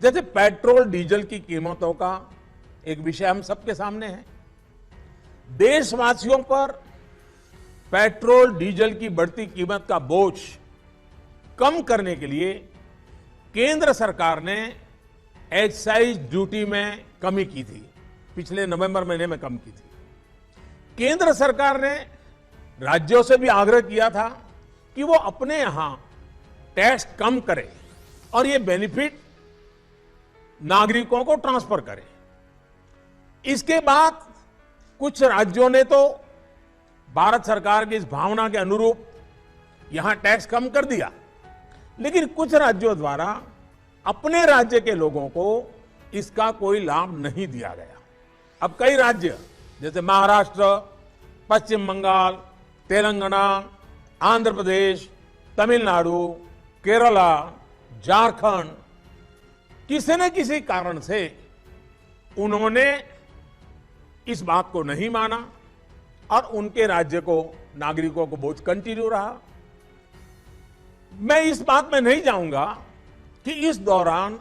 जैसे petrol diesel की कीमतों का एक विषय हम सबके सामने है। देशवासियों पर पेट्रोल डीजल की बढ़ती कीमत का बोझ कम करने के लिए केंद्र सरकार ने एक्साइज ड्यूटी में कमी की थी। पिछले नवंबर महीने में कम की थी। केंद्र सरकार ने राज्यों से भी आग्रह किया था कि वो अपने यहां टैक्स कम करें और ये बेनिफिट नागरिकों को ट्रांसफर करें। इसके बाद कुछ राज्यों ने तो भारत सरकार की इस भावना के अनुरूप यहां टैक्स कम कर दिया, लेकिन कुछ राज्यों द्वारा अपने राज्य के लोगों को इसका कोई लाभ नहीं दिया गया। अब कई राज्य जैसे महाराष्ट्र, पश्चिम बंगाल, तेलंगाना, आंध्र प्रदेश, तमिलनाडु, केरला, झारखंड, किसी न किसी कारण से उन्होंने इस बात को नहीं माना और उनके राज्य को नागरिकों को बोझ कंटिन्यू रहा। मैं इस बात में नहीं जाऊंगा कि इस दौरान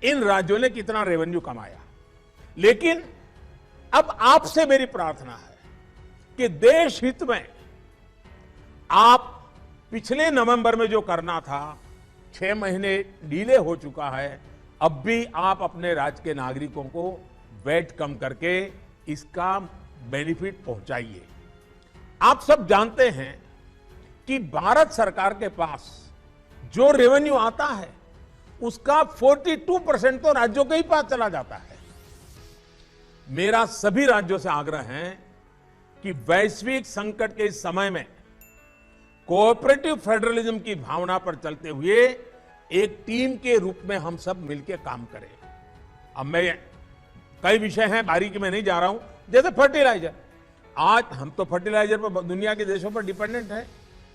इन राज्यों ने कितना रेवेन्यू कमाया, लेकिन अब आपसे मेरी प्रार्थना है कि देश हित में आप पिछले नवंबर में जो करना था, 6 महीने डिले हो चुका है, अब भी आप अपने राज्य के नागरिकों को वैट कम करके इसका बेनिफिट पहुंचाइए। आप सब जानते हैं कि भारत सरकार के पास जो रेवेन्यू आता है उसका 42% तो राज्यों के ही पास चला जाता है। मेरा सभी राज्यों से आग्रह है कि वैश्विक संकट के इस समय में कोऑपरेटिव फेडरलिज्म की भावना पर चलते हुए एक टीम के रूप में हम सब मिलकर काम करें। अब मैं कई विषय हैं, बारीकी में नहीं जा रहा हूं, जैसे फर्टिलाइजर। आज हम तो फर्टिलाइजर पर दुनिया के देशों पर डिपेंडेंट है।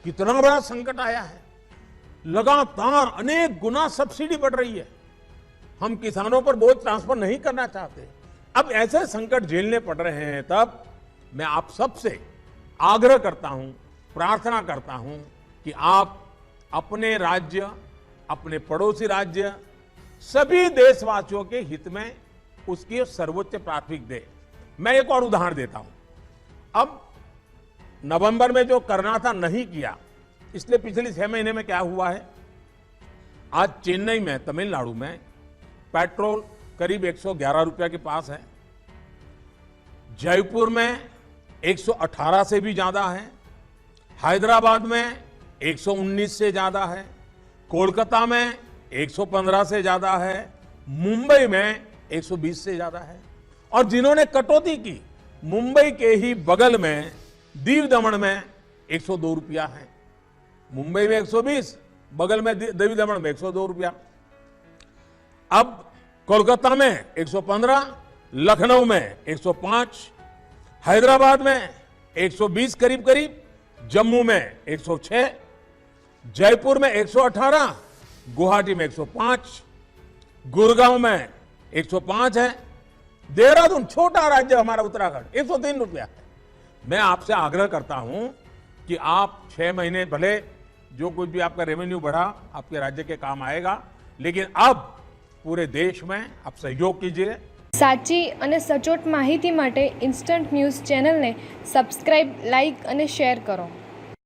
कितना बड़ा संकट आया है, लगातार अनेक गुना सब्सिडी बढ़ रही है। हम किसानों पर बोझ ट्रांसफर नहीं करना चाहते। अब ऐसे संकट झेलने पड़ रहे हैं, तब मैं आप सबसे आग्रह करता हूं, प्रार्थना करता हूं कि आप अपने राज्य, अपने पड़ोसी राज्य, सभी देशवासियों के हित में उसकी सर्वोच्च प्राथमिकता दें। मैं एक और उदाहरण देता हूं। अब नवंबर में जो करना था नहीं किया, इसलिए पिछले 6 महीने में क्या हुआ है, आज चेन्नई में, तमिलनाडु में पेट्रोल करीब 111 रुपया के पास है। जयपुर में 118 से भी ज्यादा है। हैदराबाद में 119 से ज्यादा है। कोलकाता में 115 से ज्यादा है। मुंबई में 120 से ज्यादा है। और जिन्होंने कटौती की, मुंबई के ही बगल में दीव दमन में 102 रुपया है। मुंबई में 120, बगल में दीव दमन में 102 रुपया। अब कोलकाता में 115, लखनऊ में 105, हैदराबाद में 120 करीब करीब, जम्मू में 106, जयपुर में 118, गुवाहाटी में 105, गुड़गांव में 105 है। देहरादून, छोटा राज्य हमारा उत्तराखंड, 103 रुपया है। मैं आपसे आग्रह करता हूं कि आप 6 महीने भले जो कुछ भी आपका रेवेन्यू बढ़ा आपके राज्य के काम आएगा, लेकिन अब पूरे देश में आप सहयोग कीजिए। साची અને સચોટ માહિતી માટે ઇન્સ્ટન્ટ ન્યૂઝ ચેનલને સબસ્ક્રાઇબ, લાઇક અને શેર કરો।